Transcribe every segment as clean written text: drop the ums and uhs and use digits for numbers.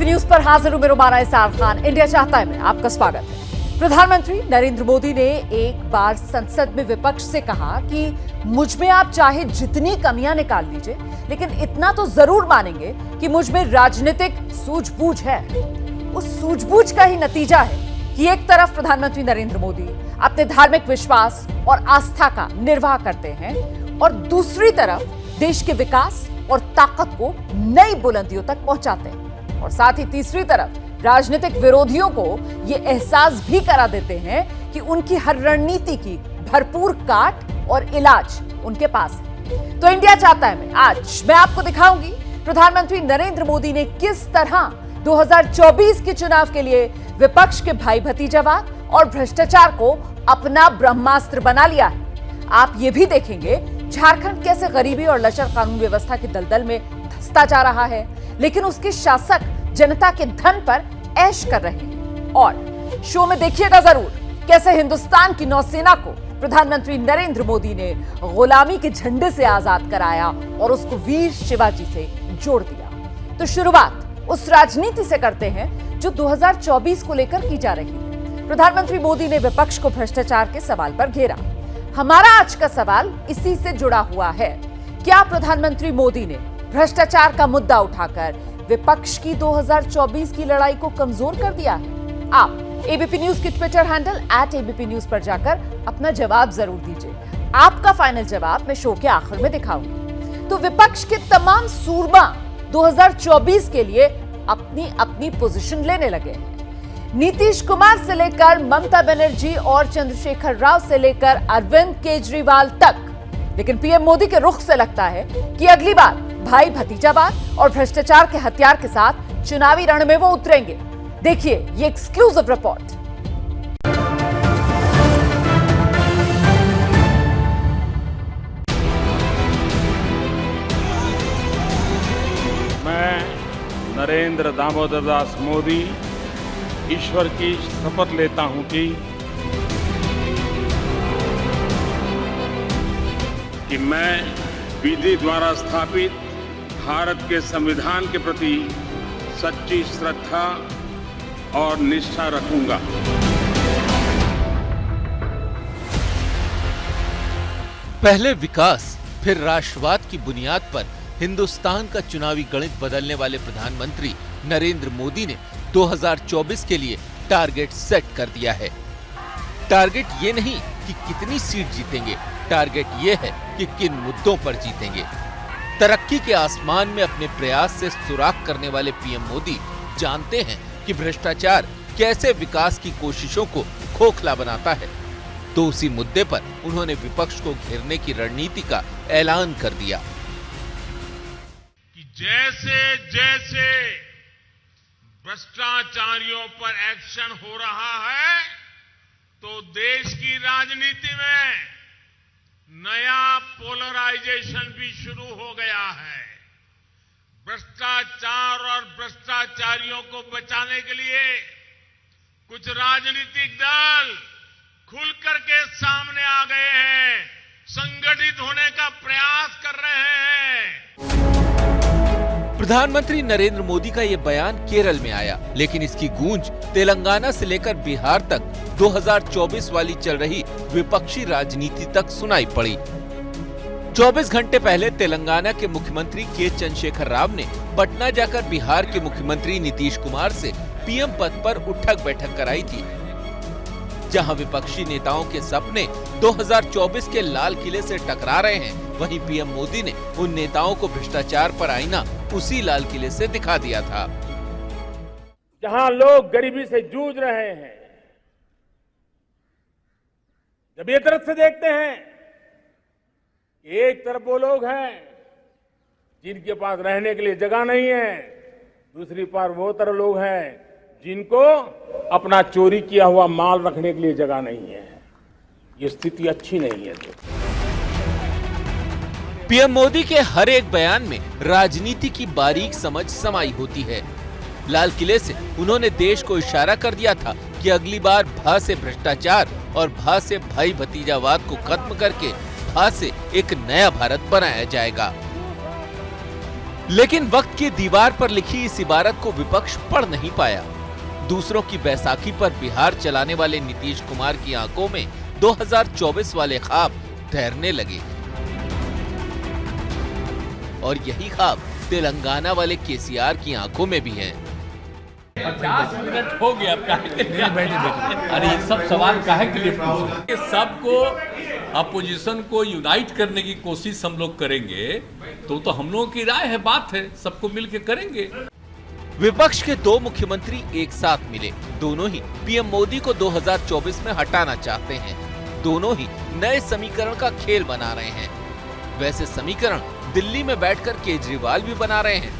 ABP news पर हाजिर हूं मैं रुमाना इसार खान। इंडिया चाहता है में आपका स्वागत है। प्रधानमंत्री नरेंद्र मोदी ने एक बार संसद में विपक्ष से कहा कि मुझ में आप चाहे जितनी कमियां निकाल लीजिए, लेकिन इतना तो जरूर मानेंगे कि मुझ में राजनीतिक सूझबूझ है। उस सूझबूझ का ही नतीजा है कि एक तरफ प्रधानमंत्री नरेंद्र मोदी अपने धार्मिक विश्वास और आस्था का निर्वाह करते हैं और दूसरी तरफ देश के विकास और ताकत को नई बुलंदियों तक पहुंचाते हैं, और साथ ही तीसरी तरफ राजनीतिक विरोधियों को यह एहसास भी करा देते हैं कि उनकी हर रणनीति की भरपूर काट और इलाज उनके पास है। तो इंडिया चाहता है में आज मैं आपको दिखाऊंगी प्रधानमंत्री नरेंद्र मोदी ने किस तरह 2024 के चुनाव के लिए विपक्ष के भाई भतीजावाद और भ्रष्टाचार को अपना ब्रह्मास्त्र बना लिया है। आप ये भी देखेंगे झारखंड कैसे गरीबी और लचर कानून व्यवस्था के दलदल में धंसता जा रहा है, लेकिन उसके शासक जनता के धन पर ऐश कर रहे हैं। और शो में देखिएगा जरूर कैसे हिंदुस्तान की नौसेना को प्रधानमंत्री नरेंद्र मोदी ने गुलामी के झंडे से आजाद कराया और उसको वीर शिवाजी से जोड़ दिया। तो शुरुआत उस राजनीति से करते हैं जो 2024 को लेकर की जा रही है। प्रधानमंत्री मोदी ने विपक्ष को भ्रष्टाचार के सवाल पर घेरा। हमारा आज का सवाल इसी से जुड़ा हुआ है। क्या प्रधानमंत्री मोदी ने भ्रष्टाचार का मुद्दा उठाकर विपक्ष की 2024 की लड़ाई को कमजोर कर दिया है? आप एबीपी न्यूज के ट्विटर हैंडल @ABP न्यूज पर जाकर अपना जवाब जरूर दीजिए। आपका फाइनल जवाब मैं शो के आखिर में दिखाऊंगी। तो विपक्ष के तमाम सूरमा 2024 के लिए अपनी अपनी पोजीशन लेने लगे हैं। नीतीश कुमार से लेकर ममता बनर्जी और चंद्रशेखर राव से लेकर अरविंद केजरीवाल तक। लेकिन पीएम मोदी के रुख से लगता है कि अगली बार भाई भतीजावाद और भ्रष्टाचार के हथियार के साथ चुनावी रण में वो उतरेंगे। देखिए ये एक्सक्लूसिव रिपोर्ट। मैं नरेंद्र दामोदर दास मोदी ईश्वर की शपथ लेता हूं कि मैं विधि द्वारा स्थापित भारत के संविधान के प्रति सच्ची श्रद्धा और निष्ठा रखूंगा। पहले विकास फिर राष्ट्रवाद की बुनियाद पर हिंदुस्तान का चुनावी गणित बदलने वाले प्रधानमंत्री नरेंद्र मोदी ने 2024 के लिए टारगेट सेट कर दिया है। टारगेट ये नहीं कि कितनी सीट जीतेंगे, टारगेट ये है कि किन मुद्दों पर जीतेंगे। तरक्की के आसमान में अपने प्रयास से सुराग करने वाले पीएम मोदी जानते हैं कि भ्रष्टाचार कैसे विकास की कोशिशों को खोखला बनाता है। तो उसी मुद्दे पर उन्होंने विपक्ष को घेरने की रणनीति का ऐलान कर दिया कि जैसे जैसे भ्रष्टाचारियों पर एक्शन हो रहा है, तो देश की राजनीति में नया पोलराइजेशन भी शुरू हो गया है। भ्रष्टाचार और भ्रष्टाचारियों को बचाने के लिए कुछ राजनीतिक दल खुलकर के सामने आ गए हैं, संगठित होने का प्रयास कर रहे हैं। प्रधानमंत्री नरेंद्र मोदी का ये बयान केरल में आया, लेकिन इसकी गूंज तेलंगाना से लेकर बिहार तक 2024 वाली चल रही विपक्षी राजनीति तक सुनाई पड़ी। 24 घंटे पहले तेलंगाना के मुख्यमंत्री के चंद्रशेखर राव ने पटना जाकर बिहार के मुख्यमंत्री नीतीश कुमार से पीएम पद पर उठक बैठक कराई थी। जहां विपक्षी नेताओं के सपने 2024 के लाल किले से टकरा रहे हैं, वहीं पीएम मोदी ने उन नेताओं को भ्रष्टाचार पर आईना उसी लाल किले से दिखा दिया था। जहां लोग गरीबी से जूझ रहे हैं, जब ये तरफ से देखते हैं, एक तरफ वो लोग हैं जिनके पास रहने के लिए जगह नहीं है, दूसरी तरफ वो तरफ लोग हैं जिनको अपना चोरी किया हुआ माल रखने के लिए जगह नहीं है। ये स्थिति अच्छी नहीं है। पीएम मोदी के हर एक बयान में राजनीति की बारीक समझ समाई होती है। लाल किले से उन्होंने देश को इशारा कर दिया था कि अगली बार भा से भ्रष्टाचार और भा से भाई भतीजावाद को खत्म करके भा से एक नया भारत बनाया जाएगा। लेकिन वक्त की दीवार पर लिखी इस इबारत को विपक्ष पढ़ नहीं पाया। दूसरों की बैसाखी पर बिहार चलाने वाले नीतीश कुमार की आंखों में 2024 वाले ख्वाब तैरने लगे और यही ख्वाब तेलंगाना वाले केसीआर की आंखों में भी हैं। 50 मिनट हो गया। अरे ये सब सवाल काहे के लिए पूछ? सबको अपोजिशन को यूनाइट करने की कोशिश हम लोग करेंगे तो हम लोगों की राय है, बात है, सबको मिलके करेंगे। विपक्ष के दो मुख्यमंत्री एक साथ मिले, दोनों ही पीएम मोदी को 2024 में हटाना चाहते हैं। दोनों ही नए समीकरण का खेल बना रहे हैं। वैसे समीकरण दिल्ली में बैठकर केजरीवाल भी बना रहे हैं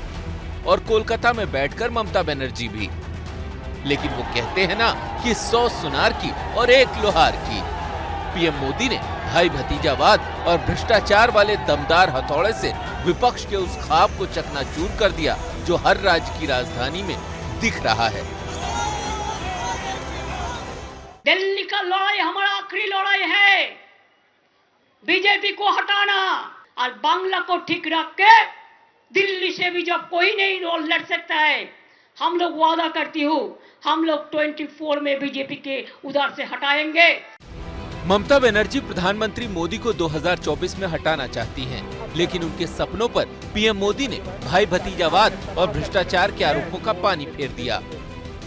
और कोलकाता में बैठकर ममता बनर्जी भी। लेकिन वो कहते हैं ना कि 100 सुनार की और 1 लोहार की। पीएम मोदी ने भाई भतीजावाद और भ्रष्टाचार वाले दमदार हथौड़े से विपक्ष के उस ख्वाब को चकनाचूर कर दिया जो हर राज्य की राजधानी में दिख रहा है। दिल्ली का लड़ाई हमारा आखिरी लड़ाई है, बीजेपी को हटाना और बांग्ला को ठीक रख के दिल्ली से भी जब कोई नहीं रोल लड़ सकता है, हम लोग वादा करती हूँ हम लोग 24 में बीजेपी के उधर से हटाएंगे। ममता बनर्जी प्रधानमंत्री मोदी को 2024 में हटाना चाहती हैं, लेकिन उनके सपनों पर पीएम मोदी ने भाई भतीजावाद और भ्रष्टाचार के आरोपों का पानी फेर दिया।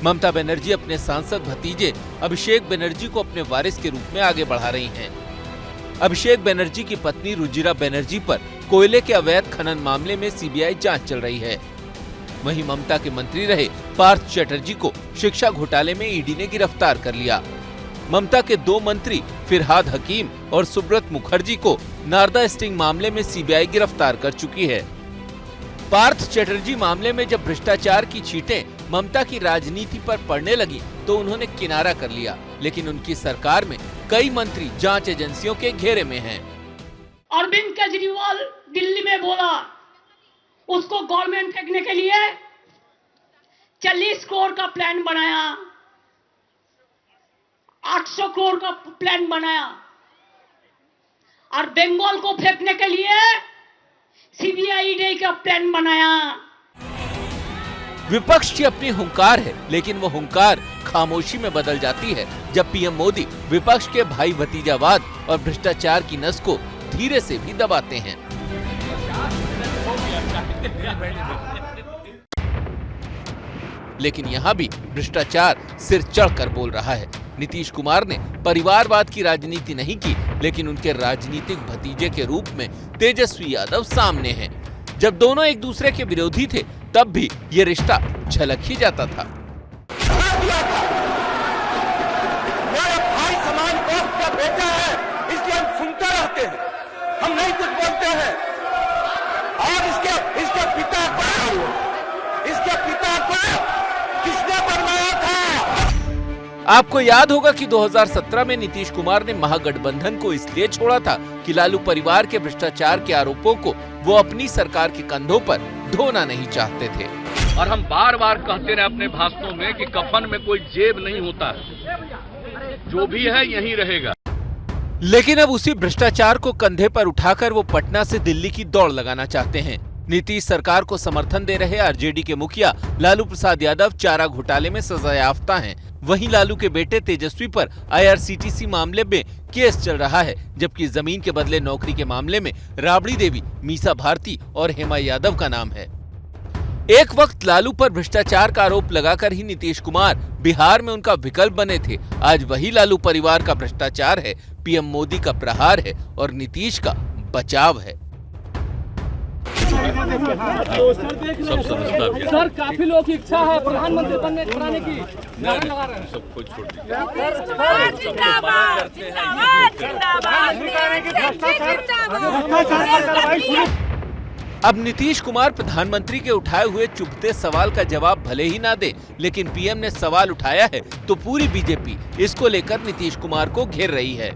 ममता बनर्जी अपने सांसद भतीजे अभिषेक बनर्जी को अपने वारिस के रूप में आगे बढ़ा रही हैं। अभिषेक बनर्जी की पत्नी रुजिरा बनर्जी पर कोयले के अवैध खनन मामले में सीबीआई जांच चल रही है। वहीं ममता के मंत्री रहे पार्थ चटर्जी को शिक्षा घोटाले में ईडी ने गिरफ्तार कर लिया। ममता के 2 मंत्री फिरहाद हकीम और सुब्रत मुखर्जी को नारदा स्टिंग मामले में सीबीआई गिरफ्तार कर चुकी है। पार्थ चटर्जी मामले में जब भ्रष्टाचार की छींटें ममता की राजनीति पर पड़ने लगी तो उन्होंने किनारा कर लिया, लेकिन उनकी सरकार में कई मंत्री जांच एजेंसियों के घेरे में हैं। अरविंद केजरीवाल दिल्ली में बोला उसको गवर्नमेंट फेंकने के लिए 40 करोड़ का प्लान बनाया, 800 करोड़ का प्लान बनाया और बंगाल को फेंकने के लिए सीबीआई डे का प्लान बनाया। विपक्ष की अपनी हुंकार है, लेकिन वो हुंकार खामोशी में बदल जाती है जब पीएम मोदी विपक्ष के भाई भतीजावाद और भ्रष्टाचार की नस को धीरे से भी दबाते हैं। लेकिन यहाँ भी भ्रष्टाचार सिर चढ़कर बोल रहा है। नीतीश कुमार ने परिवारवाद की राजनीति नहीं की, लेकिन उनके राजनीतिक भतीजे के रूप में तेजस्वी यादव सामने हैं। जब दोनों एक दूसरे के विरोधी थे तब भी ये रिश्ता झलक ही जाता था। भाई समान दोस्त का बेटा है, इसलिए हम सुनते रहते हैं, हम नहीं कुछ बोलते हैं। और इसके पिता को किसने बनवाया था? आपको याद होगा कि 2017 में नीतीश कुमार ने महागठबंधन को इसलिए छोड़ा था कि लालू परिवार के भ्रष्टाचार के आरोपों को वो अपनी सरकार के कंधों पर ढोना नहीं चाहते थे। और हम बार बार कहते रहे अपने भाषणों में कि कफन में कोई जेब नहीं होता है, जो भी है यहीं रहेगा। लेकिन अब उसी भ्रष्टाचार को कंधे पर उठाकर वो पटना से दिल्ली की दौड़ लगाना चाहते हैं। नीतीश सरकार को समर्थन दे रहे आरजेडी के मुखिया लालू प्रसाद यादव चारा घोटाले में सजायाफ्ता हैं। वहीं लालू के बेटे तेजस्वी पर आईआरसीटीसी मामले में केस चल रहा है, जबकि जमीन के बदले नौकरी के मामले में राबड़ी देवी, मीसा भारती और हेमा यादव का नाम है। एक वक्त लालू पर भ्रष्टाचार का आरोप लगाकर ही नीतीश कुमार बिहार में उनका विकल्प बने थे। आज वही लालू परिवार का भ्रष्टाचार है, पीएम मोदी का प्रहार है और नीतीश का बचाव है। सर, काफी लोगों की इच्छा है प्रधानमंत्री बनाने की, नारा लगा रहे हैं। सब कुछ छोड़ दीजिए। अब नीतीश कुमार प्रधानमंत्री के उठाए हुए चुभते सवाल का जवाब भले ही ना दे, लेकिन पीएम ने सवाल उठाया है तो पूरी बीजेपी इसको लेकर नीतीश कुमार को घेर रही है।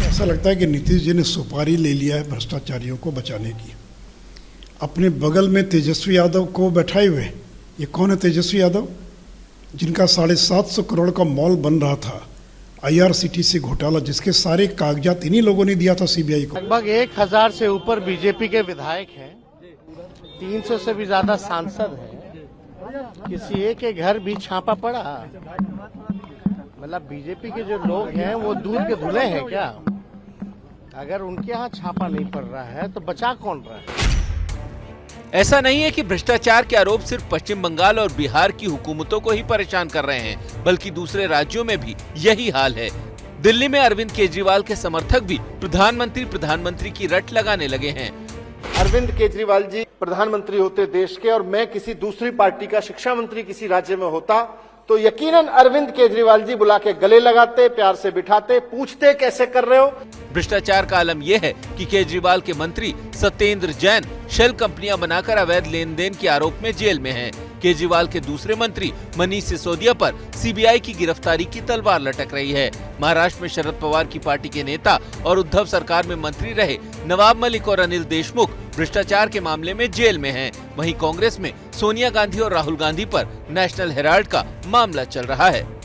ऐसा लगता है कि नीतीश जी ने सुपारी ले लिया है भ्रष्टाचारियों को बचाने की। अपने बगल में तेजस्वी यादव को बैठाए हुए। ये कौन है तेजस्वी यादव? जिनका 750 करोड़ का मॉल बन रहा था, आईआरसीटीसी घोटाला, जिसके सारे कागजात इन्हीं लोगों ने दिया था सीबीआई को। लगभग 1000 से ऊपर बीजेपी के विधायक हैं 300 से भी ज्यादा सांसद हैं, किसी एक के घर भी छापा पड़ा? मतलब बीजेपी के जो लोग हैं वो दूध के धुले हैं क्या? अगर उनके यहाँ छापा नहीं पड़ रहा है तो बचा कौन रहा है? ऐसा नहीं है कि भ्रष्टाचार के आरोप सिर्फ पश्चिम बंगाल और बिहार की हुकूमतों को ही परेशान कर रहे हैं, बल्कि दूसरे राज्यों में भी यही हाल है। दिल्ली में अरविंद केजरीवाल के समर्थक भी प्रधानमंत्री की रट लगाने लगे हैं। अरविंद केजरीवाल जी प्रधानमंत्री होते देश के और मैं किसी दूसरी पार्टी का शिक्षा मंत्री किसी राज्य में होता तो यकीनन अरविंद केजरीवाल जी बुला के गले लगाते, प्यार से बिठाते, पूछते कैसे कर रहे हो। भ्रष्टाचार का आलम यह है कि केजरीवाल के मंत्री सत्येंद्र जैन शेल कंपनियां बनाकर अवैध लेन देन के आरोप में जेल में हैं। केजरीवाल के दूसरे मंत्री मनीष सिसोदिया पर सीबीआई की गिरफ्तारी की तलवार लटक रही है। महाराष्ट्र में शरद पवार की पार्टी के नेता और उद्धव सरकार में मंत्री रहे नवाब मलिक और अनिल देशमुख भ्रष्टाचार के मामले में जेल में हैं। वहीं कांग्रेस में सोनिया गांधी और राहुल गांधी पर नेशनल हेराल्ड का मामला चल रहा है।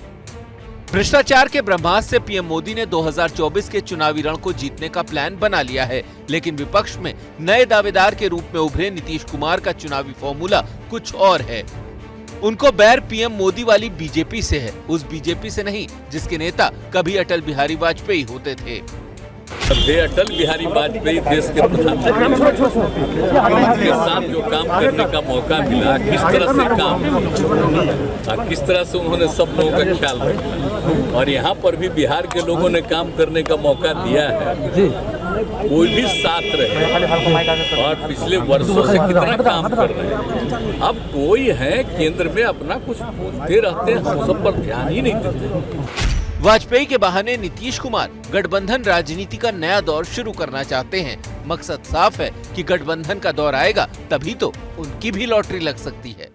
भ्रष्टाचार के ब्रह्मास्त्र से पीएम मोदी ने 2024 के चुनावी रण को जीतने का प्लान बना लिया है, लेकिन विपक्ष में नए दावेदार के रूप में उभरे नीतीश कुमार का चुनावी फॉर्मूला कुछ और है। उनको बैर पीएम मोदी वाली बीजेपी से है, उस बीजेपी से नहीं जिसके नेता कभी अटल बिहारी वाजपेयी होते थे। अटल बिहारी वाजपेयी देश के प्रधानमंत्री के साथ जो काम करने का मौका मिला, किस तरह से काम और किस तरह से उन्होंने सब लोगों का ख्याल रखा, और यहाँ पर भी बिहार के लोगों ने काम करने का मौका दिया है, कोई भी साथ रहे और पिछले वर्षों से कितना काम कर रहे हैं। अब कोई है केंद्र में अपना कुछ पूछते रहते हैं, हम सब पर ध्यान ही नहीं देते। वाजपेयी के बहाने नीतीश कुमार गठबंधन राजनीति का नया दौर शुरू करना चाहते हैं। मकसद साफ है कि गठबंधन का दौर आएगा तभी तो उनकी भी लॉटरी लग सकती है।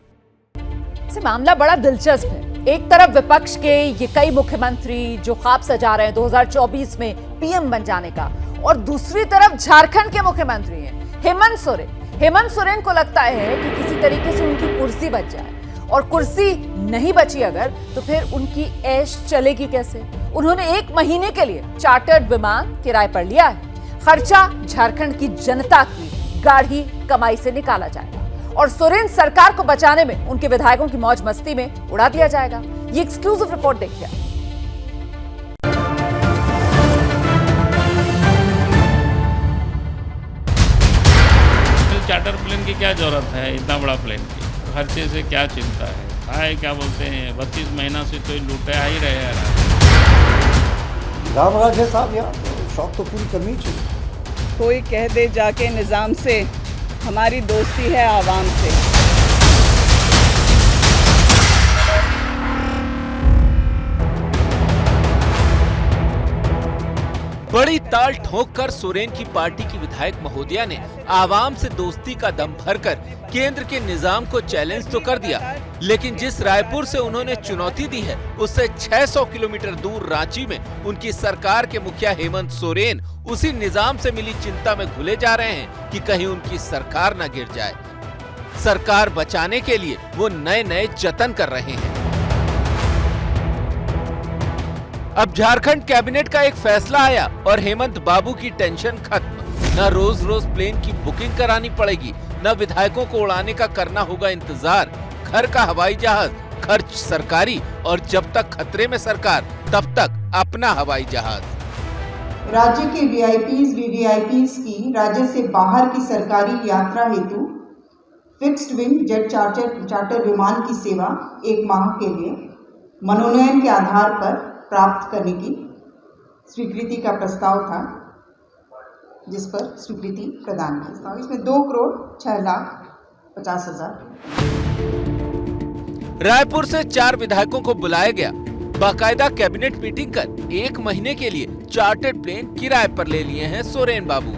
इसे मामला बड़ा दिलचस्प है। एक तरफ विपक्ष के ये कई मुख्यमंत्री जो ख्वाब सजा रहे हैं 2024 में पीएम बन जाने का, और दूसरी तरफ झारखंड के मुख्यमंत्री हैं हेमंत सोरेन। हेमंत सोरेन को लगता है कि किसी तरीके से उनकी कुर्सी बच जाए, और कुर्सी नहीं बची अगर तो फिर उनकी ऐश चलेगी कैसे। उन्होंने 1 महीने के लिए चार्टर्ड विमान किराए पर लिया है। खर्चा झारखंड की जनता की गाढ़ी कमाई से निकाला जाएगा और सोरेन सरकार को बचाने में उनके विधायकों की मौज मस्ती में उड़ा दिया जाएगा। ये एक्सक्लूसिव रिपोर्ट देखिए। चार्टर प्लेन की क्या जरूरत है, इतना बड़ा प्लेन की खर्चे से क्या चिंता है? क्या बोलते हैं 32 महीना से तो लूटे आ ही रहे हैं। रामराज है साहब, यहाँ तो शौक तो पूरी करनी चाहिए। कोई कह दे जाके निजाम से हमारी दोस्ती है आवाम से। बड़ी ताल ठोक कर सोरेन की पार्टी की विधायक महोदया ने आवाम से दोस्ती का दम भरकर केंद्र के निजाम को चैलेंज तो कर दिया, लेकिन जिस रायपुर से उन्होंने चुनौती दी है उससे 600 किलोमीटर दूर रांची में उनकी सरकार के मुखिया हेमंत सोरेन उसी निजाम से मिली चिंता में घुले जा रहे हैं कि कहीं उनकी सरकार न गिर जाए। सरकार बचाने के लिए वो नए नए जतन कर रहे हैं। अब झारखंड कैबिनेट का एक फैसला आया और हेमंत बाबू की टेंशन खत्म। न रोज रोज प्लेन की बुकिंग करानी पड़ेगी, न विधायकों को उड़ाने का करना होगा इंतजार। घर का हवाई जहाज खर्च सरकारी, और जब तक खतरे में सरकार तब तक अपना हवाई जहाज। राज्य के वीआईपीज वीवीआईपीज की राज्य से बाहर की सरकारी यात्रा हेतु फिक्स्ड विंग जेट चार्टर विमान की सेवा 1 माह के लिए मनोनयन के आधार पर प्राप्त करने की स्वीकृति का प्रस्ताव था, जिस पर स्वीकृति प्रदान की। इसमें 2,06,50,000। रायपुर से 4 विधायकों को बुलाया गया। बाकायदा कैबिनेट मीटिंग कर 1 महीने के लिए चार्टर्ड प्लेन किराए पर ले लिए हैं सोरेन बाबू।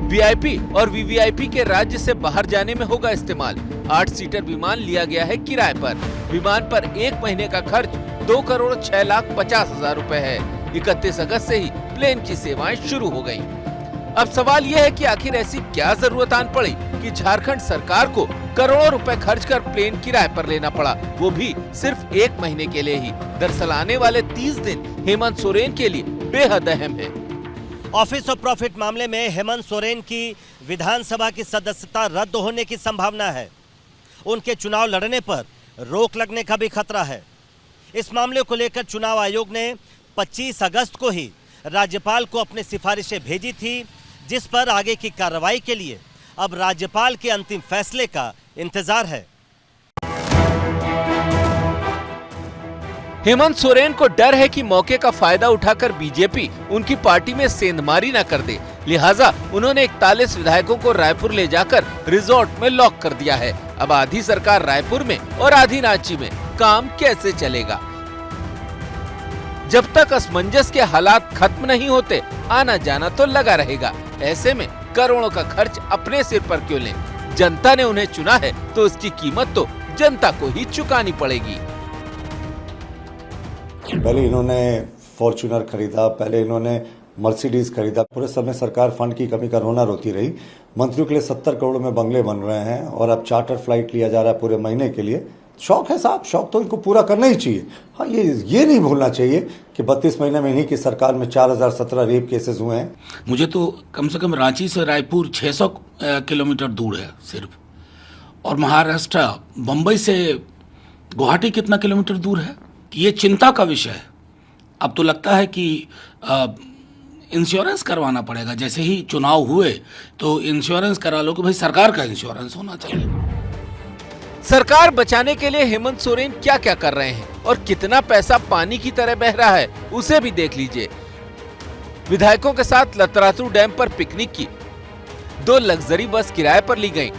वीआईपी और वीवीआईपी के राज्य से बाहर जाने में होगा इस्तेमाल। 8 सीटर विमान लिया गया है किराए पर। विमान पर 1 महीने का खर्च 2,06,50,000 रुपए है। 31 अगस्त से ही प्लेन की सेवाएं शुरू हो गयी। अब सवाल यह है कि आखिर ऐसी क्या जरूरत आन पड़ी कि झारखंड सरकार को करोड़ों रुपए खर्च कर प्लेन किराए पर लेना पड़ा, वो भी सिर्फ 1 महीने के लिए ही। दरअसल आने वाले 30 दिन हेमंत सोरेन के लिए बेहद अहम है। ऑफिस ऑफ प्रॉफिट मामले में हेमंत सोरेन की विधानसभा की सदस्यता रद्द होने की संभावना है। उनके चुनाव लड़ने पर रोक लगने का भी खतरा है। इस मामले को लेकर चुनाव आयोग ने 25 अगस्त को ही राज्यपाल को अपनी सिफारिशें भेजी थी, जिस पर आगे की कार्रवाई के लिए अब राज्यपाल के अंतिम फैसले का इंतजार है। हेमंत सोरेन को डर है कि मौके का फायदा उठाकर बीजेपी उनकी पार्टी में सेंधमारी न कर दे, लिहाजा उन्होंने 41 विधायकों को रायपुर ले जाकर रिजॉर्ट में लॉक कर दिया है। अब आधी सरकार रायपुर में और आधी रांची में, काम कैसे चलेगा? जब तक असमंजस के हालात खत्म नहीं होते, आना जाना तो लगा रहेगा। ऐसे में करोड़ों का खर्च अपने सिर पर क्यों लें? जनता ने उन्हें चुना है तो उसकी कीमत तो जनता को ही चुकानी पड़ेगी। पहले इन्होंने फॉर्च्यूनर खरीदा, पहले इन्होंने मर्सिडीज खरीदा। पूरे समय सरकार फंड की कमी का रोना रोती रही। मंत्रियों के लिए 70 करोड़ में बंगले बन रहे हैं और अब चार्टर फ्लाइट लिया जा रहा है पूरे महीने के लिए। शौक है साहब, शौक तो इनको पूरा करना ही चाहिए। हाँ, ये नहीं भूलना चाहिए कि 32 महीने में इन्हीं की सरकार में 4017 रेप केसेस हुए हैं। मुझे तो कम से कम रांची से रायपुर 600 किलोमीटर दूर है सिर्फ, और महाराष्ट्र बम्बई से गुवाहाटी कितना किलोमीटर दूर है। ये चिंता का विषय है। अब तो लगता है कि इंश्योरेंस करवाना पड़ेगा। जैसे ही चुनाव हुए तो इंश्योरेंस करा लो कि भाई सरकार का इंश्योरेंस होना चाहिए। सरकार बचाने के लिए हेमंत सोरेन क्या क्या कर रहे हैं और कितना पैसा पानी की तरह बह रहा है, उसे भी देख लीजिए। विधायकों के साथ लतरातू डैम पर पिकनिक की, 2 लग्जरी बस किराए पर ली गईं,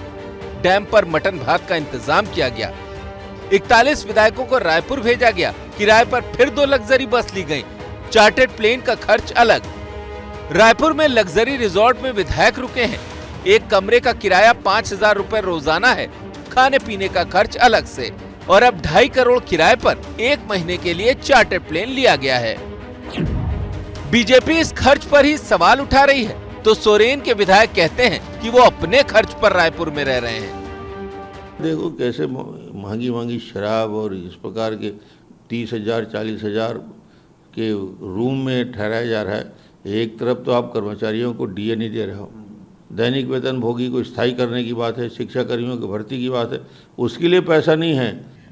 डैम पर मटन भात का इंतजाम किया गया। 41 विधायकों को रायपुर भेजा गया, किराए पर फिर 2 लग्जरी बस ली गईं, चार्टर्ड प्लेन का खर्च अलग। रायपुर में लग्जरी रिजॉर्ट में विधायक रुके हैं, एक कमरे का किराया 5000 रुपए रोजाना है, खाने पीने का खर्च अलग से। और अब 2.5 करोड़ किराए पर 1 महीने के लिए चार्टर्ड प्लेन लिया गया है। बीजेपी इस खर्च पर ही सवाल उठा रही है, तो सोरेन के विधायक कहते हैं कि वो अपने खर्च पर रायपुर में रह रहे हैं। देखो कैसे महंगी महंगी शराब और इस प्रकार के 30,000 40,000 के रूम में ठहराया जा रहा है। एक तरफ तो आप कर्मचारियों को डीए नहीं दे रहे हो, दैनिक वेतन भोगी को स्थायी करने की बात है, शिक्षा कर्मियों की भर्ती की बात है, उसके लिए पैसा नहीं है।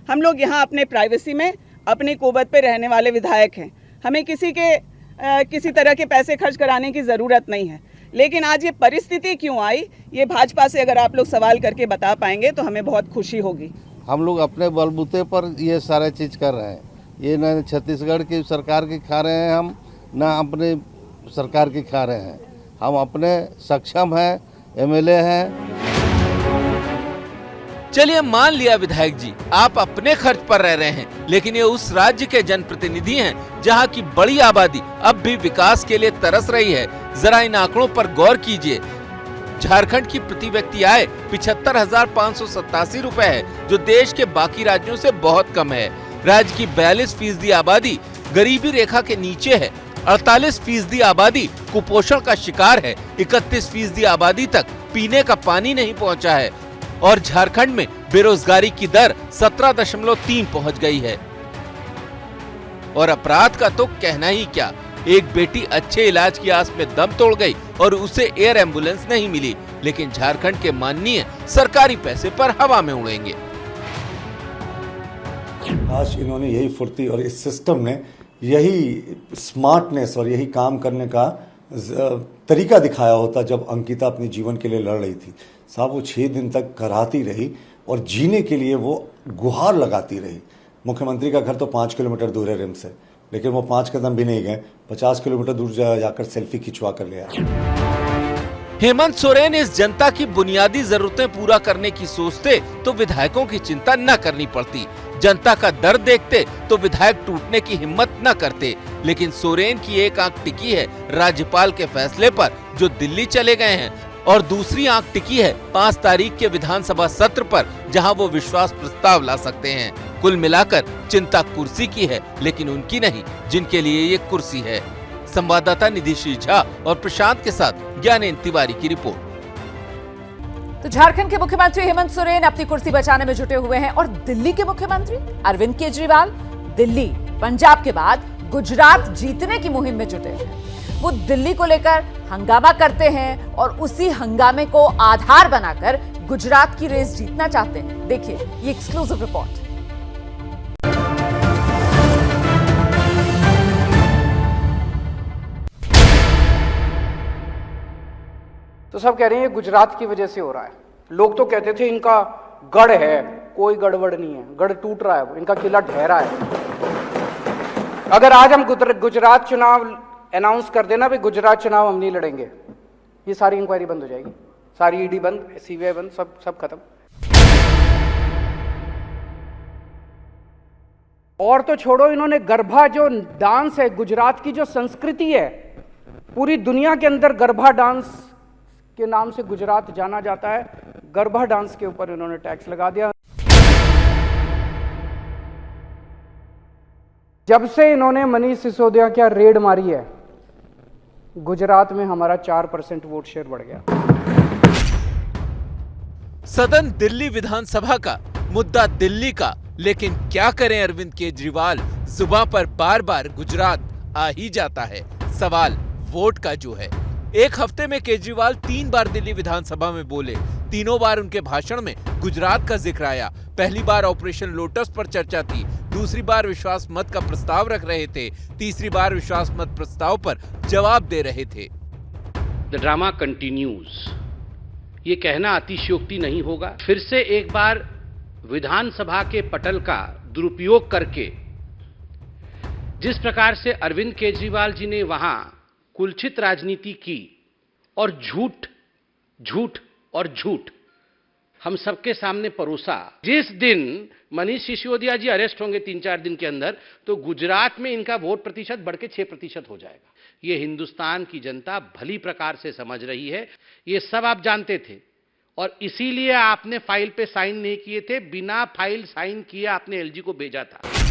हम लोग यहाँ अपने प्राइवेसी में अपने कुवत पे रहने वाले विधायक हैं, हमें किसी तरह के पैसे खर्च कराने की ज़रूरत नहीं है। लेकिन आज ये परिस्थिति क्यों आई, ये भाजपा से अगर आप लोग सवाल करके बता पाएंगे तो हमें बहुत खुशी होगी। हम लोग अपने बलबूते पर ये सारा चीज़ कर रहे हैं। ये न छत्तीसगढ़ की सरकार की खा रहे हैं हम, ना अपने सरकार की खा रहे हैं। हम अपने सक्षम हैं, एमएलए हैं। चलिए मान लिया विधायक जी, आप अपने खर्च पर रह रहे हैं, लेकिन ये उस राज्य के जनप्रतिनिधि हैं जहां की बड़ी आबादी अब भी विकास के लिए तरस रही है। जरा इन आंकड़ों पर गौर कीजिए। झारखंड की प्रति व्यक्ति आय 75,587 रुपए है, जो देश के बाकी राज्यों से बहुत कम है। राज्य की 42% आबादी गरीबी रेखा के नीचे है, 48% आबादी कुपोषण का शिकार है, 31% आबादी तक पीने का पानी नहीं पहुंचा है और झारखंड में बेरोजगारी की दर 17.3 पहुंच गई है। और अपराध का तो कहना ही क्या, एक बेटी अच्छे इलाज की आस में दम तोड़ गई और उसे एयर एम्बुलेंस नहीं मिली, लेकिन झारखंड के माननीय सरकारी पैसे पर हवा में उड़ेंगे। आज इन्होंने यही फुर्ती और इस सिस्टम ने यही स्मार्टनेस और यही काम करने का तरीका दिखाया होता जब अंकिता अपने जीवन के लिए लड़ रही थी। साहब वो 6 दिन तक कराती रही और जीने के लिए वो गुहार लगाती रही। मुख्यमंत्री का घर तो 5 किलोमीटर दूर है रिम्स से, लेकिन वो 5 कदम भी नहीं गए, 50 किलोमीटर दूर जाकर सेल्फी खिंचवा कर ले आए। हेमंत सोरेन इस जनता की बुनियादी जरूरतें पूरा करने की सोचते तो विधायकों की चिंता न करनी पड़ती। जनता का दर्द देखते तो विधायक टूटने की हिम्मत न करते। लेकिन सोरेन की एक आंख टिकी है राज्यपाल के फैसले पर, जो दिल्ली चले गए हैं, और दूसरी आंख टिकी है 5 तारीख के विधानसभा सत्र पर, जहां वो विश्वास प्रस्ताव ला सकते हैं। कुल मिलाकर चिंता कुर्सी की है, लेकिन उनकी नहीं जिनके लिए ये कुर्सी है। संवाददाता निधि श्री झा और प्रशांत के साथ ज्ञानेंद्र तिवारी की रिपोर्ट। तो झारखंड के मुख्यमंत्री हेमंत सोरेन अपनी कुर्सी बचाने में जुटे हुए हैं और दिल्ली के मुख्यमंत्री अरविंद केजरीवाल दिल्ली, पंजाब के बाद गुजरात जीतने की मुहिम में जुटे हैं। वो दिल्ली को लेकर हंगामा करते हैं और उसी हंगामे को आधार बनाकर गुजरात की रेस जीतना चाहते हैं। देखिए ये एक्सक्लूसिव रिपोर्ट। तो सब कह रहे हैं ये गुजरात की वजह से हो रहा है। लोग तो कहते थे इनका गढ़ है, कोई गड़बड़ नहीं है, गढ़ टूट रहा है, इनका किला ढहरा है। अगर आज हम गुजरात चुनाव अनाउंस कर देना भाई गुजरात चुनाव हम नहीं लड़ेंगे, ये सारी इंक्वायरी बंद हो जाएगी, सारी ईडी बंद, सीबीआई बंद, सब खत्म। और तो छोड़ो, इन्होंने गरबा जो डांस है, गुजरात की जो संस्कृति है, पूरी दुनिया के अंदर गरबा डांस के नाम से गुजरात जाना जाता है, गरबा डांस के ऊपर इन्होंने टैक्स लगा दिया। जब से इन्होंने मनीष सिसोदिया क्या रेड मारी है, गुजरात में हमारा 4% वोट शेयर बढ़ गया। सदन दिल्ली विधानसभा का, मुद्दा दिल्ली का, लेकिन क्या करें अरविंद केजरीवाल, जुबान पर बार बार गुजरात आ ही जाता है। सवाल वोट का जो है। एक हफ्ते में केजरीवाल 3 बार दिल्ली विधानसभा में बोले। तीनों बार उनके भाषण में गुजरात का जिक्र आया। पहली बार ऑपरेशन लोटस पर चर्चा थी, दूसरी बार विश्वास मत का प्रस्ताव रख रहे थे, तीसरी बार विश्वास मत प्रस्ताव पर जवाब दे रहे थे। द ड्रामा कंटिन्यूज, ये कहना अतिशयोक्ति नहीं होगा। फिर से एक बार विधानसभा के पटल का दुरुपयोग करके जिस प्रकार से अरविंद केजरीवाल जी ने वहां कुलचित राजनीति की और झूठ झूठ और झूठ हम सबके सामने परोसा। जिस दिन मनीष सिसोदिया जी अरेस्ट होंगे 3-4 दिन के अंदर, तो गुजरात में इनका वोट प्रतिशत बढ़ के 6% हो जाएगा। ये हिंदुस्तान की जनता भली प्रकार से समझ रही है, ये सब आप जानते थे और इसीलिए आपने फाइल पे साइन नहीं किए थे। बिना फाइल साइन किए आपने एलजी को भेजा था।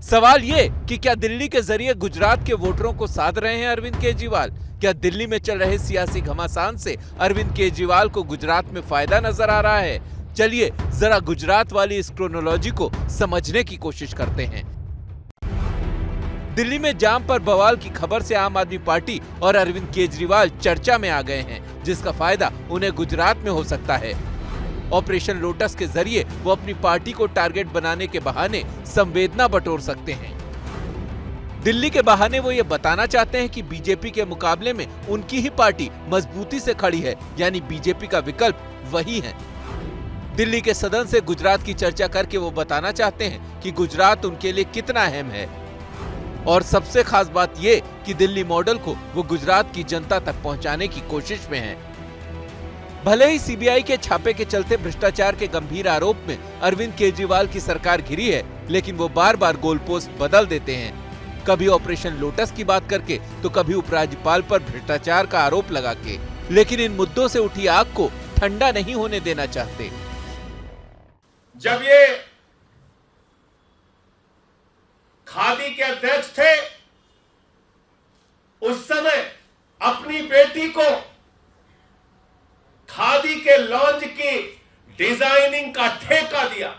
सवाल ये कि क्या दिल्ली के जरिए गुजरात के वोटरों को साध रहे हैं अरविंद केजरीवाल? क्या दिल्ली में चल रहे सियासी घमासान से अरविंद केजरीवाल को गुजरात में फायदा नजर आ रहा है? चलिए जरा गुजरात वाली इस क्रोनोलॉजी को समझने की कोशिश करते हैं। दिल्ली में जाम पर बवाल की खबर से आम आदमी पार्टी और अरविंद केजरीवाल चर्चा में आ गए हैं, जिसका फायदा उन्हें गुजरात में हो सकता है। ऑपरेशन लोटस के जरिए वो अपनी पार्टी को टारगेट बनाने के बहाने संवेदना बटोर सकते हैं। दिल्ली के बहाने वो ये बताना चाहते हैं कि बीजेपी के मुकाबले में उनकी ही पार्टी मजबूती से खड़ी है, यानी बीजेपी का विकल्प वही है। दिल्ली के सदन से गुजरात की चर्चा करके वो बताना चाहते हैं कि गुजरात उनके लिए कितना अहम है। और सबसे खास बात ये कि दिल्ली मॉडल को वो गुजरात की जनता तक पहुंचाने की कोशिश में है। भले ही सीबीआई के छापे के चलते भ्रष्टाचार के गंभीर आरोप में अरविंद केजरीवाल की सरकार घिरी है, लेकिन वो बार बार गोलपोस्ट बदल देते हैं। कभी ऑपरेशन लोटस की बात करके तो कभी उपराज्यपाल पर भ्रष्टाचार का आरोप लगा के, लेकिन इन मुद्दों से उठी आग को ठंडा नहीं होने देना चाहते। जब ये खादी के अध्यक्ष थे, उस समय अपनी बेटी को खादी के लॉन्च की डिजाइनिंग का ठेका दिया।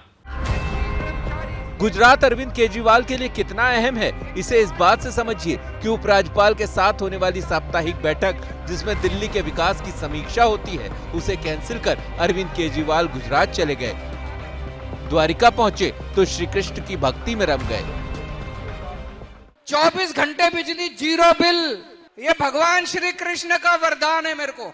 गुजरात अरविंद केजरीवाल के लिए कितना अहम है, इसे इस बात से समझिए कि उपराज्यपाल के साथ होने वाली साप्ताहिक बैठक, जिसमें दिल्ली के विकास की समीक्षा होती है, उसे कैंसिल कर अरविंद केजरीवाल गुजरात चले गए। द्वारिका पहुंचे तो श्री कृष्ण की भक्ति में रम गए। 24 घंटे बिजली, जीरो बिल, ये भगवान श्री कृष्ण का वरदान है मेरे को।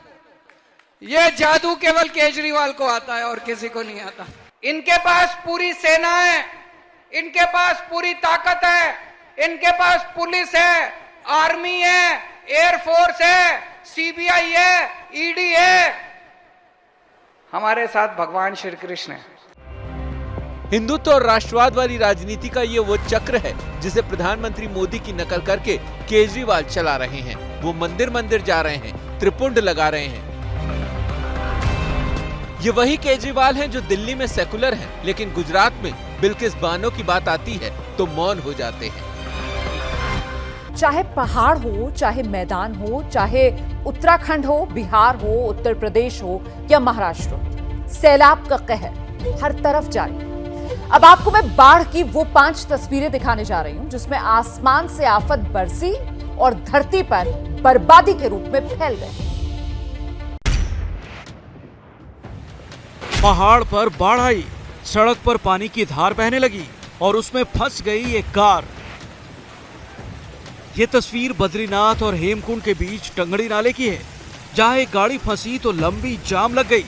ये जादू केवल केजरीवाल को आता है और किसी को नहीं आता। इनके पास पूरी सेना है, इनके पास पूरी ताकत है, इनके पास पुलिस है, आर्मी है, एयरफोर्स है, सीबीआई है, ईडी है। हमारे साथ भगवान श्री कृष्ण है। हिंदुत्व और राष्ट्रवाद वाली राजनीति का ये वो चक्र है जिसे प्रधानमंत्री मोदी की नकल करके केजरीवाल चला रहे हैं। वो मंदिर मंदिर जा रहे हैं, त्रिपुंड लगा रहे हैं। ये वही केजरीवाल हैं जो दिल्ली में सेकुलर हैं, लेकिन गुजरात में बिल्किस बानो की बात आती है तो मौन हो जाते हैं। चाहे पहाड़ हो, चाहे मैदान हो, चाहे उत्तराखंड हो, बिहार हो, उत्तर प्रदेश हो या महाराष्ट्र हो, सैलाब का कहर हर तरफ जारी है। अब आपको मैं बाढ़ की वो 5 तस्वीरें दिखाने जा रही हूं जिसमें आसमान से आफत बरसी और धरती पर बर्बादी के रूप में फैल गए। पहाड़ पर बाढ़ आई, सड़क पर पानी की धार बहने लगी और उसमें फंस गई एक कार। ये तस्वीर बद्रीनाथ और हेमकुंड के बीच टंगड़ी नाले की है, जहां एक गाड़ी फंसी तो लंबी जाम लग गई।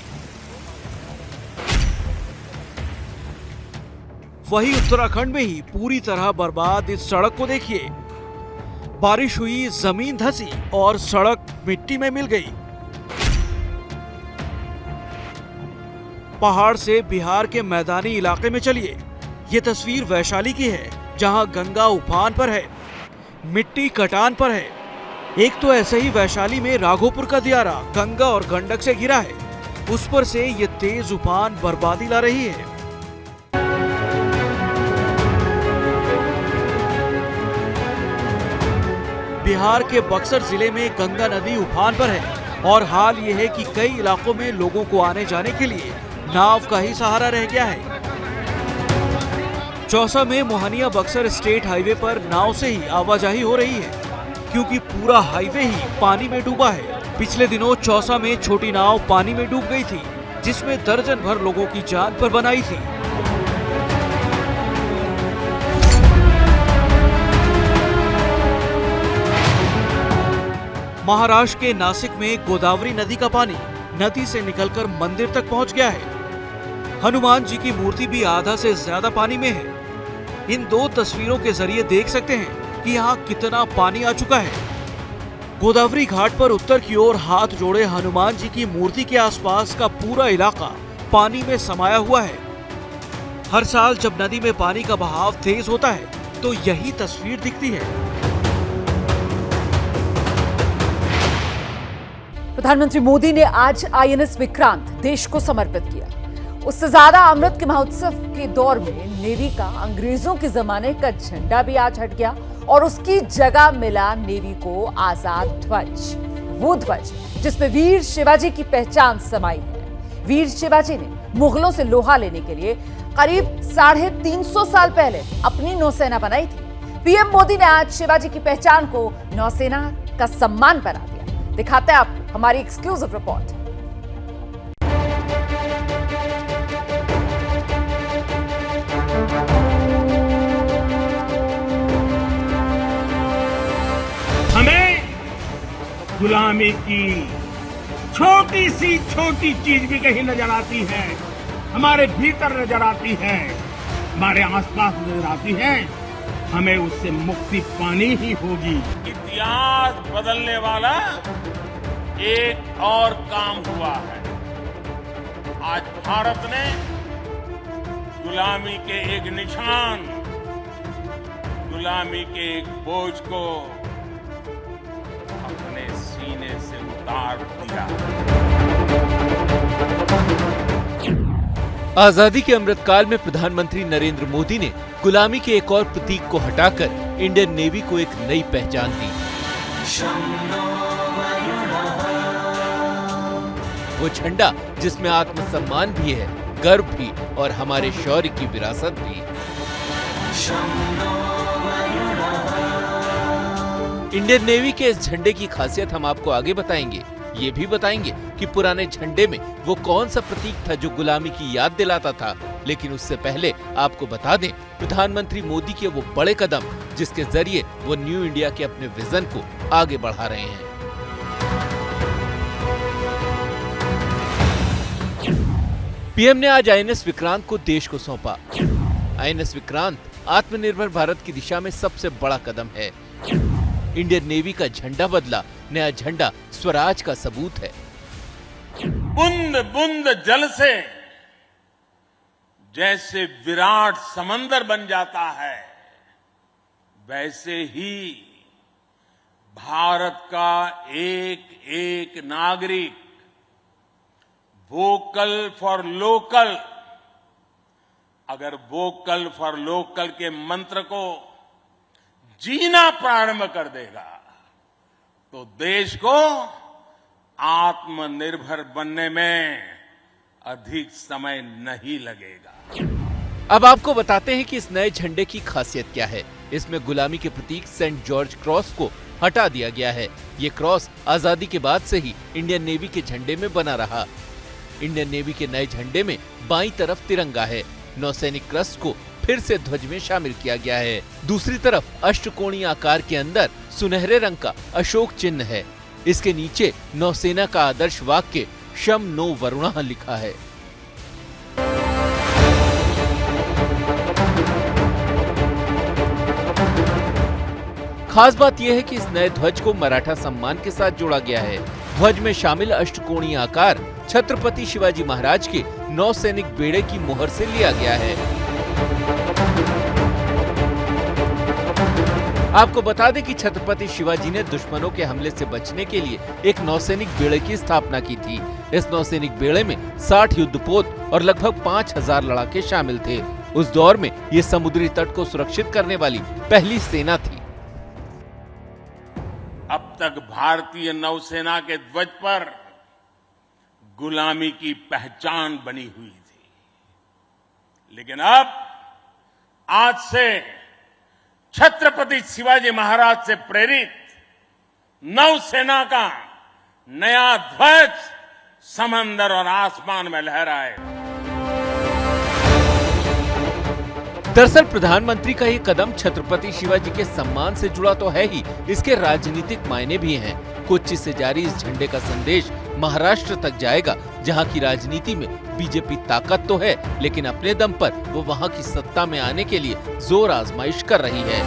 वहीं उत्तराखंड में ही पूरी तरह बर्बाद इस सड़क को देखिए। बारिश हुई, जमीन धंसी और सड़क मिट्टी में मिल गई। पहाड़ से बिहार के मैदानी इलाके में चलिए। ये तस्वीर वैशाली की है, जहां गंगा उफान पर है, मिट्टी कटान पर है। एक तो ऐसे ही वैशाली में राघोपुर का दियारा गंगा और गंडक से घिरा है, उस पर से ये तेज उफान बर्बादी ला रही है। बिहार के बक्सर जिले में गंगा नदी उफान पर है और हाल ये है कि कई इलाकों में लोगों को आने जाने के लिए नाव का ही सहारा रह गया है। चौसा में मोहनिया बक्सर स्टेट हाईवे पर नाव से ही आवाजाही हो रही है, क्योंकि पूरा हाईवे ही पानी में डूबा है। पिछले दिनों चौसा में छोटी नाव पानी में डूब गई थी, जिसमें दर्जन भर लोगों की जान पर बनाई थी। महाराष्ट्र के नासिक में गोदावरी नदी का पानी नदी से निकलकर मंदिर तक पहुंच गया है। हनुमान जी की मूर्ति भी आधा से ज्यादा पानी में है। इन दो तस्वीरों के जरिए देख सकते हैं कि यहाँ कितना पानी आ चुका है। गोदावरी घाट पर उत्तर की ओर हाथ जोड़े हनुमान जी की मूर्ति के आसपास का पूरा इलाका पानी में समाया हुआ है। हर साल जब नदी में पानी का बहाव तेज होता है तो यही तस्वीर दिखती है। प्रधानमंत्री मोदी ने आज INS विक्रांत देश को समर्पित किया। उससे ज्यादा अमृत के महोत्सव के दौर में नेवी का अंग्रेजों के जमाने का झंडा भी आज हट गया और उसकी जगह मिला नेवी को आजाद ध्वज, वो ध्वज जिसमें वीर शिवाजी की पहचान समाई है। वीर शिवाजी ने मुगलों से लोहा लेने के लिए करीब 350 साल पहले अपनी नौसेना बनाई थी। पीएम मोदी ने आज शिवाजी की पहचान को नौसेना का सम्मान बना दिया। दिखाते हैं आपको हमारी एक्सक्लूसिव रिपोर्ट। हमें गुलामी की छोटी सी छोटी चीज भी कहीं नजर आती है, हमारे भीतर नजर आती है, हमारे आसपास नजर आती है, हमें उससे मुक्ति पानी ही होगी। इतिहास बदलने वाला एक और काम हुआ है। आज भारत ने गुलामी के एक निशान, गुलामी के एक बोझ को अपने सीने से उतार दिया। आजादी के अमृतकाल में प्रधानमंत्री नरेंद्र मोदी ने गुलामी के एक और प्रतीक को हटाकर इंडियन नेवी को एक नई पहचान दी। वो झंडा जिसमें आत्मसम्मान भी है, गर्व भी और हमारे शौर्य की विरासत भी। इंडियन नेवी के इस झंडे की खासियत हम आपको आगे बताएंगे। ये भी बताएंगे कि पुराने झंडे में वो कौन सा प्रतीक था जो गुलामी की याद दिलाता था। लेकिन उससे पहले आपको बता दें, प्रधानमंत्री मोदी के वो बड़े कदम जिसके जरिए वो न्यू इंडिया के अपने विजन को आगे बढ़ा रहे हैं। पीएम ने आज INS विक्रांत को देश को सौंपा। INS विक्रांत आत्मनिर्भर भारत की दिशा में सबसे बड़ा कदम है। इंडियन नेवी का झंडा बदला, नया झंडा स्वराज का सबूत है। बूंद बूंद जल से जैसे विराट समंदर बन जाता है, वैसे ही भारत का एक एक नागरिक वोकल फॉर लोकल, अगर वोकल फॉर लोकल के मंत्र को जीना प्रारंभ कर देगा तो देश को आत्मनिर्भर बनने में अधिक समय नहीं लगेगा। अब आपको बताते हैं कि इस नए झंडे की खासियत क्या है। इसमें गुलामी के प्रतीक सेंट जॉर्ज क्रॉस को हटा दिया गया है। ये क्रॉस आजादी के बाद से ही इंडियन नेवी के झंडे में बना रहा। इंडियन नेवी के नए झंडे में बाईं तरफ तिरंगा है। नौसैनिक क्रस्ट को फिर से ध्वज में शामिल किया गया है। दूसरी तरफ अष्टकोणीय आकार के अंदर सुनहरे रंग का अशोक चिन्ह है। इसके नीचे नौसेना का आदर्श वाक्य शम नो वरुणः लिखा है। खास बात यह है कि इस नए ध्वज को मराठा सम्मान के साथ जोड़ा गया है। ध्वज में शामिल अष्टकोणीय आकार छत्रपति शिवाजी महाराज के नौसैनिक बेड़े की मोहर से लिया गया है। आपको बता दें कि छत्रपति शिवाजी ने दुश्मनों के हमले से बचने के लिए एक नौसैनिक बेड़े की स्थापना की थी। इस नौसैनिक बेड़े में 60 युद्धपोत और लगभग 5000 लड़ाके शामिल थे। उस दौर में ये समुद्री तट को सुरक्षित करने वाली पहली सेना थी। अब तक भारतीय नौसेना के ध्वज पर गुलामी की पहचान बनी हुई थी, लेकिन अब आज से छत्रपति शिवाजी महाराज से प्रेरित नौसेना का नया ध्वज समंदर और आसमान में लहराए। दरअसल प्रधानमंत्री का ये कदम छत्रपति शिवाजी के सम्मान से जुड़ा तो है ही, इसके राजनीतिक मायने भी हैं। कोच्चि से जारी इस झंडे का संदेश महाराष्ट्र तक जाएगा, जहां की राजनीति में बीजेपी ताकत तो है, लेकिन अपने दम पर वो वहां की सत्ता में आने के लिए जोर आजमाइश कर रही है।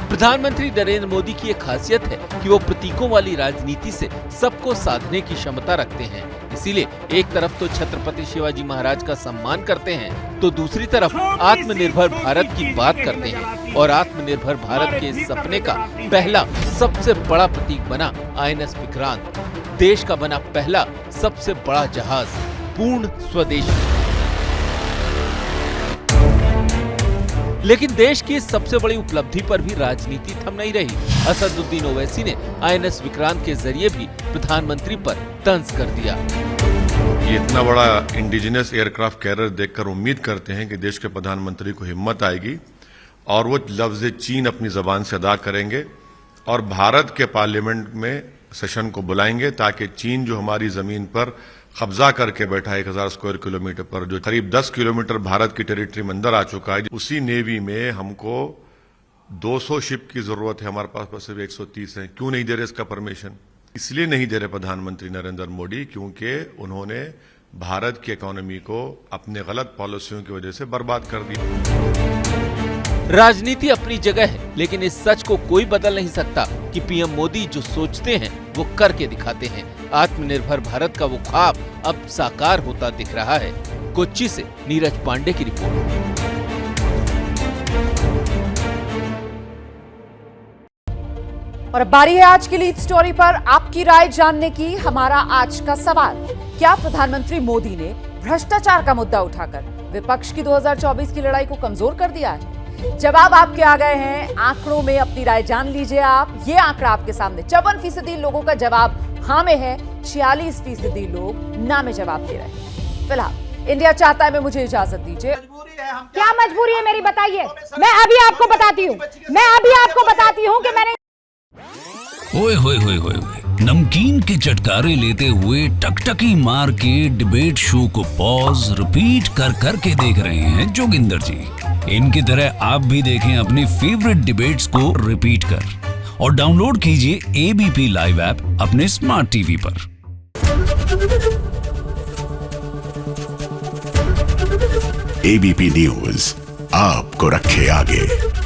प्रधानमंत्री नरेंद्र मोदी की एक खासियत है कि वो प्रतीकों वाली राजनीति से सबको साधने की क्षमता रखते हैं। इसीलिए एक तरफ तो छत्रपति शिवाजी महाराज का सम्मान करते हैं, तो दूसरी तरफ आत्मनिर्भर भारत की बात करते हैं। और आत्मनिर्भर भारत के इस सपने का पहला सबसे बड़ा प्रतीक बना INS विक्रांत, देश का बना पहला सबसे बड़ा जहाज, पूर्ण स्वदेशी। लेकिन देश की इस सबसे बड़ी उपलब्धि पर भी राजनीति थम नहीं रही। असदुद्दीन ओवैसी ने INS विक्रांत के जरिए भी प्रधानमंत्री पर तंज कर दिया। ये इतना बड़ा इंडिजिनस एयरक्राफ्ट कैरियर देखकर उम्मीद करते हैं कि देश के प्रधानमंत्री को हिम्मत आएगी और वो लफ्ज चीन अपनी जबान से अदा करेंगे और भारत के पार्लियामेंट में सेशन को बुलाएंगे, ताकि चीन जो हमारी जमीन पर कब्जा करके बैठा है 1000 स्क्वायर किलोमीटर पर, जो करीब 10 किलोमीटर भारत की टेरिटरी में अंदर आ चुका है, उसी नेवी में हमको 200 शिप की जरूरत है, हमारे पास सिर्फ 130 है। क्यों नहीं दे रहे इसका परमिशन? इसलिए नहीं दे रहे प्रधानमंत्री नरेंद्र मोदी क्योंकि उन्होंने भारत की इकोनॉमी को अपने गलत पॉलिसियों की वजह से बर्बाद कर दिया। राजनीति अपनी जगह है, लेकिन इस सच को कोई बदल नहीं सकता कि पीएम मोदी जो सोचते हैं वो करके दिखाते हैं। आत्मनिर्भर भारत का वो ख्वाब अब साकार होता दिख रहा है। कोच्चि से नीरज पांडे की रिपोर्ट। और अब बारी है आज की लीड स्टोरी पर आपकी राय जानने की। हमारा आज का सवाल, क्या प्रधानमंत्री मोदी ने भ्रष्टाचार का मुद्दा उठाकर विपक्ष की 2024 की लड़ाई को कमजोर कर दिया है? जवाब आपके आ गए हैं, आंकड़ों में अपनी राय जान लीजिए आप। ये आंकड़ा आपके सामने 54% लोगों का जवाब हाँ में है, 46% लोग ना में जवाब दे रहे हैं। फिलहाल इंडिया चाहता है में मुझे इजाजत दीजिए। क्या मजबूरी है मेरी, बताइए। मैं अभी आपको बताती हूँ कि मैंने ओए होए होए होए नमकीन के चटकारे लेते हुए टकटकी मार के डिबेट शो को पॉज रिपीट कर करके देख रहे हैं जोगिंदर जी। इनकी तरह आप भी देखें अपनी फेवरेट डिबेट्स को रिपीट कर और डाउनलोड कीजिए ABP लाइव ऐप अपने स्मार्ट टीवी पर। ABP न्यूज आपको रखे आगे।